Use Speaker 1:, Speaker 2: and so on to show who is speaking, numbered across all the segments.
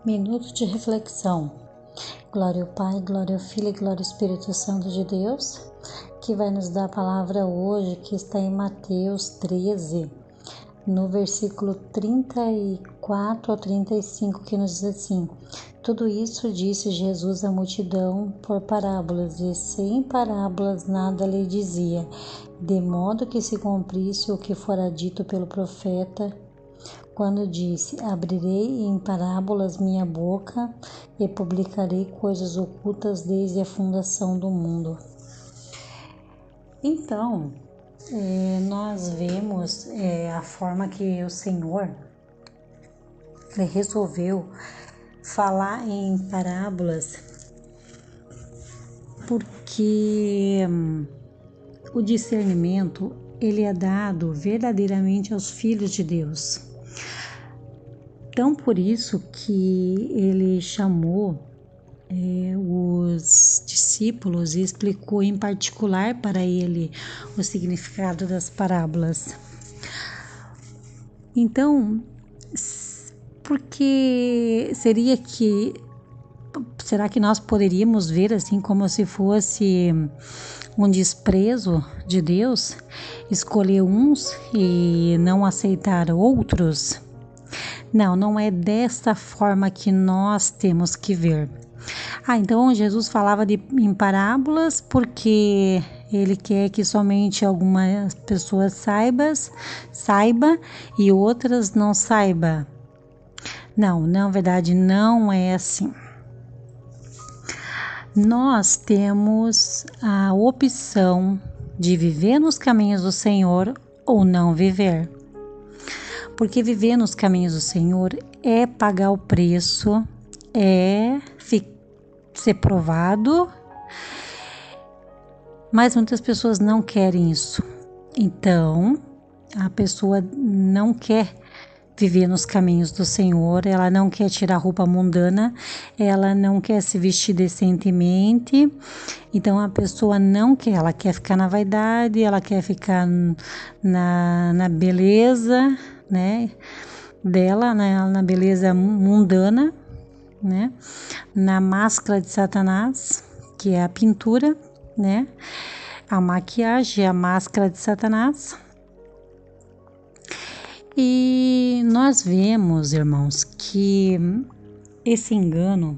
Speaker 1: Minuto de reflexão. Glória ao Pai, glória ao Filho e glória ao Espírito Santo de Deus, que vai nos dar a palavra hoje, que está em Mateus 13, no versículo 34 ao 35, que nos diz assim: tudo isso disse Jesus à multidão por parábolas, e sem parábolas nada lhe dizia, de modo que se cumprisse o que fora dito pelo profeta, quando disse: abrirei em parábolas minha boca e publicarei coisas ocultas desde a fundação do mundo. Então, nós vemos a forma que o Senhor resolveu falar em parábolas, porque o discernimento ele é dado verdadeiramente aos filhos de Deus. Então, por isso que ele chamou os discípulos e explicou em particular para ele o significado das parábolas. Então, porque será que nós poderíamos ver assim como se fosse um desprezo de Deus, escolher uns e não aceitar outros? Não é dessa forma que nós temos que ver. Então Jesus falava em parábolas porque ele quer que somente algumas pessoas saiba e outras não saiba. Não, na verdade não é assim. Nós temos a opção de viver nos caminhos do Senhor ou não viver. Porque viver nos caminhos do Senhor é pagar o preço, é ser provado, mas muitas pessoas não querem isso. Então, a pessoa não quer viver nos caminhos do Senhor, ela não quer tirar roupa mundana, ela não quer se vestir decentemente, então a pessoa não quer, ela quer ficar na vaidade, ela quer ficar na beleza, né, dela, né, na beleza mundana, né, na máscara de Satanás, que é a pintura, né, a maquiagem, a máscara de Satanás. E nós vemos, irmãos, que esse engano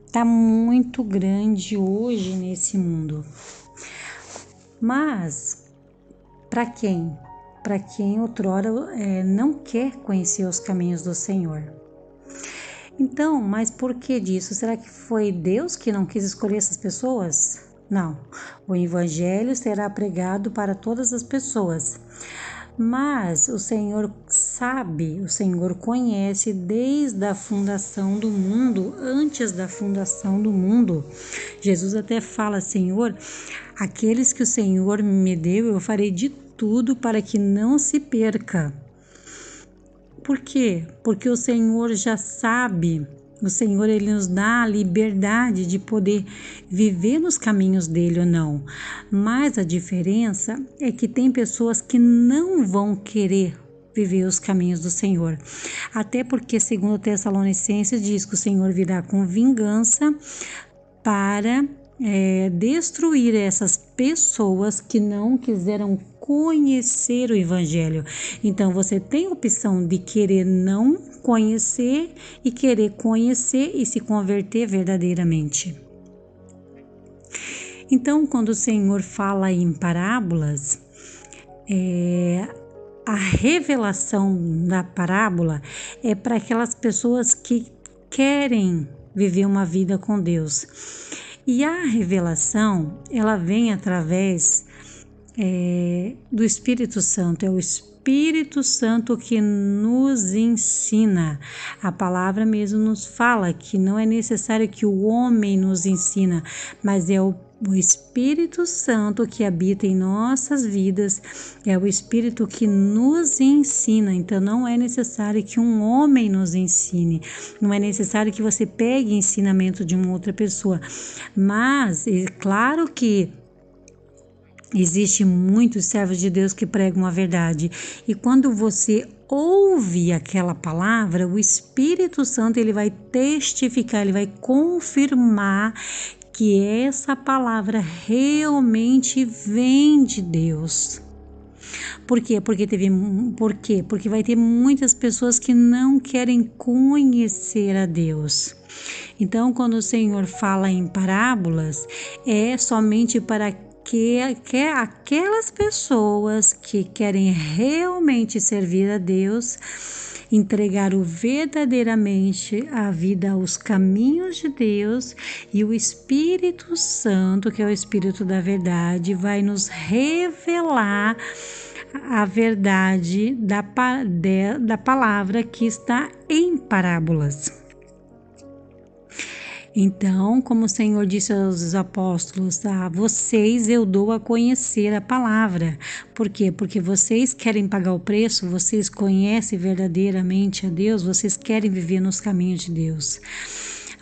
Speaker 1: está muito grande hoje nesse mundo. Mas para quem? Para quem outrora não quer conhecer os caminhos do Senhor. Então, mas por que disso? Será que foi Deus que não quis escolher essas pessoas? Não. O Evangelho será pregado para todas as pessoas. Mas o Senhor sabe, o Senhor conhece desde a fundação do mundo, antes da fundação do mundo. Jesus até fala: Senhor, aqueles que o Senhor me deu, eu farei de tudo para que não se perca. Por quê? Porque o Senhor já sabe, o Senhor ele nos dá a liberdade de poder viver nos caminhos dele ou não. Mas a diferença é que tem pessoas que não vão querer viver os caminhos do Senhor. Até porque, segundo Tessalonicenses, diz que o Senhor virá com vingança para destruir essas pessoas que não quiseram conhecer o Evangelho. Então você tem a opção de querer não conhecer e querer conhecer e se converter verdadeiramente. Então, quando o Senhor fala em parábolas, a revelação da parábola é para aquelas pessoas que querem viver uma vida com Deus. E a revelação, ela vem através do Espírito Santo. É o Espírito Santo que nos ensina. A palavra mesmo nos fala que não é necessário que o homem nos ensina, mas é o Espírito Santo que habita em nossas vidas, é o Espírito que nos ensina. Então não é necessário que um homem nos ensine, não é necessário que você pegue ensinamento de uma outra pessoa, mas é claro que existe muitos servos de Deus que pregam a verdade, e quando você ouve aquela palavra, o Espírito Santo ele vai testificar, ele vai confirmar que essa palavra realmente vem de Deus. Por quê? Porque vai ter muitas pessoas que não querem conhecer a Deus. Então, quando o Senhor fala em parábolas, é somente para que aquelas pessoas que querem realmente servir a Deus, entregar verdadeiramente a vida aos caminhos de Deus, e o Espírito Santo, que é o Espírito da verdade, vai nos revelar a verdade da palavra que está em parábolas. Então, como o Senhor disse aos apóstolos, a vocês eu dou a conhecer a palavra. Por quê? Porque vocês querem pagar o preço, vocês conhecem verdadeiramente a Deus, vocês querem viver nos caminhos de Deus.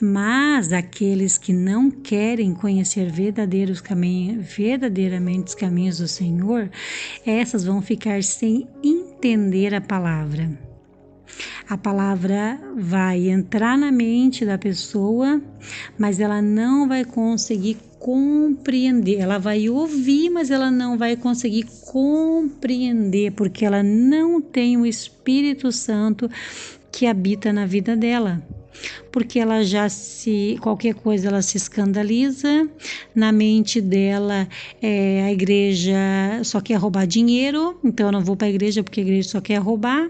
Speaker 1: Mas aqueles que não querem conhecer verdadeiramente os caminhos do Senhor, essas vão ficar sem entender a palavra. A palavra vai entrar na mente da pessoa, mas ela não vai conseguir compreender. Ela vai ouvir, mas ela não vai conseguir compreender, porque ela não tem o Espírito Santo que habita na vida dela. Porque ela qualquer coisa ela se escandaliza, na mente dela a igreja só quer roubar dinheiro, então eu não vou para a igreja porque a igreja só quer roubar.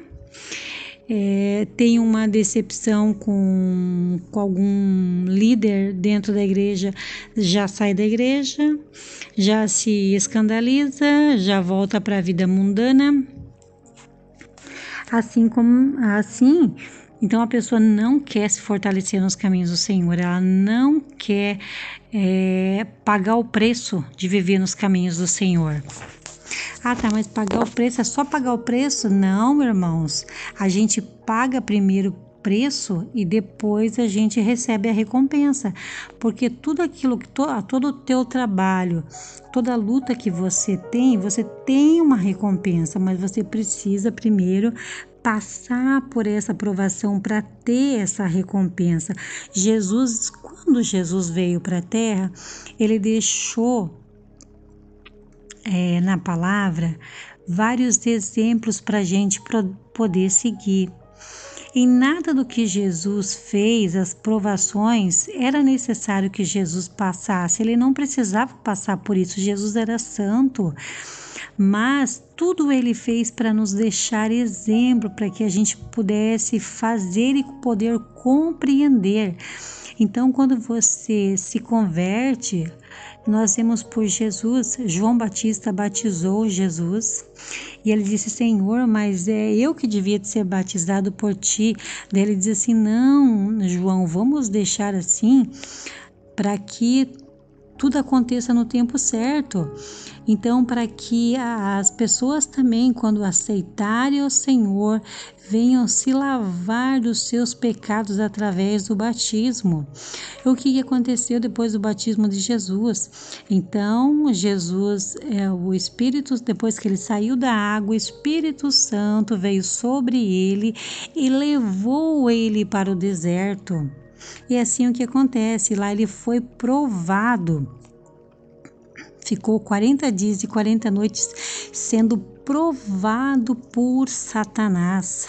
Speaker 1: Tem uma decepção com algum líder dentro da igreja, já sai da igreja, já se escandaliza, já volta para a vida mundana. Então a pessoa não quer se fortalecer nos caminhos do Senhor, ela não quer pagar o preço de viver nos caminhos do Senhor. Ah, tá, mas pagar o preço é só pagar o preço? Não, irmãos, a gente paga primeiro o preço e depois a gente recebe a recompensa, porque tudo aquilo todo o teu trabalho, toda a luta que você tem uma recompensa, mas você precisa primeiro passar por essa provação para ter essa recompensa. Quando Jesus veio para a terra, ele deixou na palavra vários exemplos para a gente poder seguir. Em nada do que Jesus fez, as provações, era necessário que Jesus passasse. Ele não precisava passar por isso. Jesus era santo. Mas tudo ele fez para nos deixar exemplo, para que a gente pudesse fazer e poder compreender. Então, quando você se converte, nós vemos por Jesus. João Batista batizou Jesus e ele disse: Senhor, mas é eu que devia ser batizado por ti. Daí ele diz assim: não, João, vamos deixar assim para que tudo aconteça no tempo certo. Então, para que as pessoas também, quando aceitarem o Senhor, venham se lavar dos seus pecados através do batismo. O que aconteceu depois do batismo de Jesus? Então, Jesus, o Espírito, depois que ele saiu da água, o Espírito Santo veio sobre ele e levou ele para o deserto. E assim o que acontece, lá ele foi provado. Ficou 40 dias e 40 noites sendo provado por Satanás.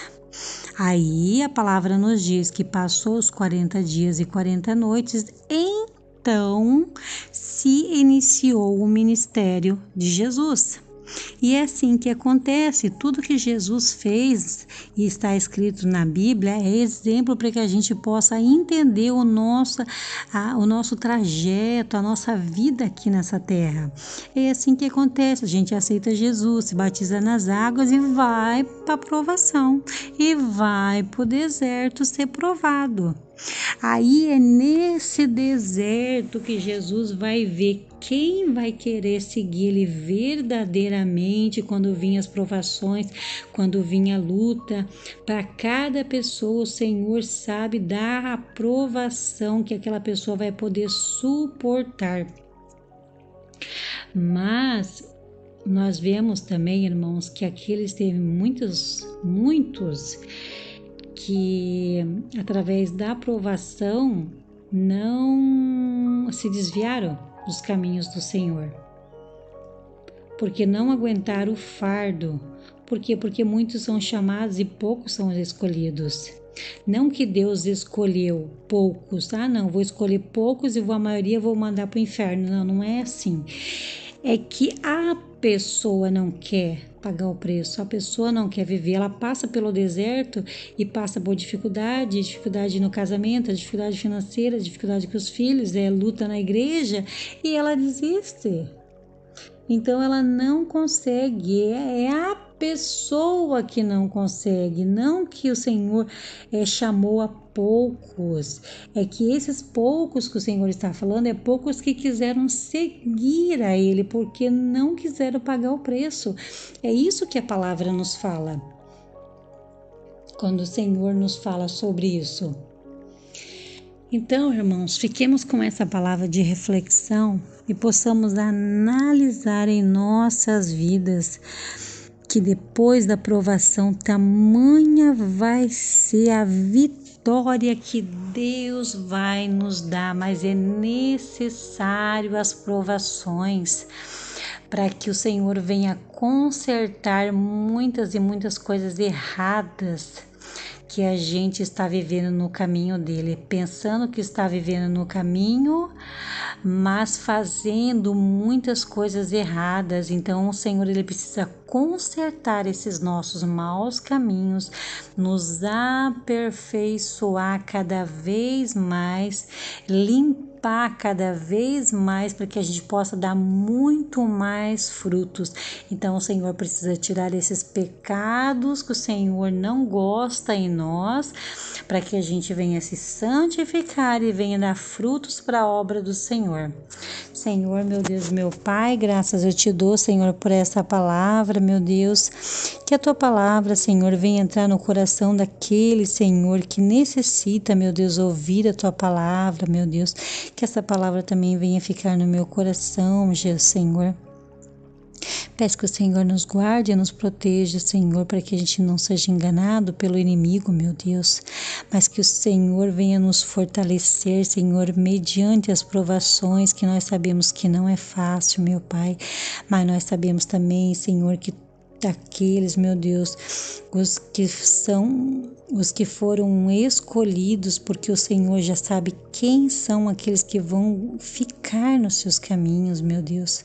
Speaker 1: Aí a palavra nos diz que passou os 40 dias e 40 noites, então se iniciou o ministério de Jesus. E é assim que acontece, tudo que Jesus fez e está escrito na Bíblia é exemplo para que a gente possa entender o nosso trajeto, a nossa vida aqui nessa terra. É assim que acontece, a gente aceita Jesus, se batiza nas águas e vai para a provação, e vai para o deserto ser provado. Aí é nesse deserto que Jesus vai ver quem vai querer seguir ele verdadeiramente quando vinha as provações, quando vinha a luta. Para cada pessoa, o Senhor sabe dar a provação que aquela pessoa vai poder suportar. Mas nós vemos também, irmãos, que aqueles teve muitos que através da provação não se desviaram dos caminhos do Senhor, porque não aguentaram o fardo. Por quê? Porque muitos são chamados e poucos são escolhidos. Não que Deus escolheu poucos, não, vou escolher poucos e a maioria vou mandar para o inferno. Não, não é assim. É que a pessoa não quer pagar o preço, a pessoa não quer viver, ela passa pelo deserto e passa por dificuldade no casamento, dificuldade financeira, dificuldade com os filhos, luta na igreja e ela desiste. Então ela não consegue, é a pessoa que não consegue, não que o Senhor chamou a poucos, é que esses poucos que o Senhor está falando é poucos que quiseram seguir a Ele, porque não quiseram pagar o preço. É isso que a palavra nos fala, quando o Senhor nos fala sobre isso. Então, irmãos, fiquemos com essa palavra de reflexão e possamos analisar em nossas vidas que depois da provação tamanha vai ser a vitória que Deus vai nos dar, mas é necessário as provações para que o Senhor venha consertar muitas e muitas coisas erradas que a gente está vivendo no caminho dele, pensando que está vivendo no caminho, mas fazendo muitas coisas erradas. Então o Senhor ele precisa consertar esses nossos maus caminhos, nos aperfeiçoar cada vez mais, limpar cada vez mais para que a gente possa dar muito mais frutos. Então o Senhor precisa tirar esses pecados que o Senhor não gosta em nós, para que a gente venha se santificar e venha dar frutos para a obra do Senhor. Senhor, meu Deus, meu Pai, graças eu te dou, Senhor, por essa palavra, meu Deus, que a tua palavra, Senhor, venha entrar no coração daquele, Senhor, que necessita, meu Deus, ouvir a tua palavra, meu Deus, que essa palavra também venha ficar no meu coração, Senhor. Peço que o Senhor nos guarde e nos proteja, Senhor, para que a gente não seja enganado pelo inimigo, meu Deus, mas que o Senhor venha nos fortalecer, Senhor, mediante as provações que nós sabemos que não é fácil, meu Pai, mas nós sabemos também, Senhor, que daqueles, meu Deus, os que foram escolhidos, porque o Senhor já sabe quem são aqueles que vão ficar nos seus caminhos, meu Deus.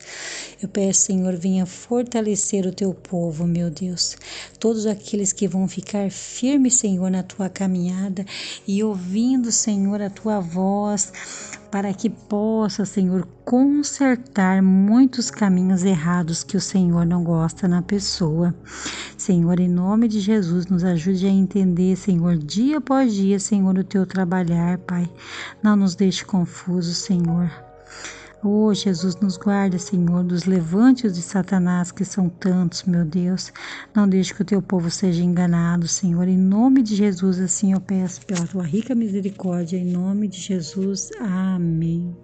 Speaker 1: Eu peço, Senhor, venha fortalecer o teu povo, meu Deus. Todos aqueles que vão ficar firmes, Senhor, na tua caminhada e ouvindo, Senhor, a tua voz, para que possa, Senhor, consertar muitos caminhos errados que o Senhor não gosta na pessoa. Senhor, em nome de Jesus, nos ajude a entender, Senhor, dia após dia, Senhor, o teu trabalhar, Pai. Não nos deixe confusos, Senhor. Oh, Jesus, nos guarda, Senhor, dos levantes de Satanás, que são tantos, meu Deus. Não deixe que o teu povo seja enganado, Senhor. Em nome de Jesus, assim eu peço pela tua rica misericórdia. Em nome de Jesus, amém.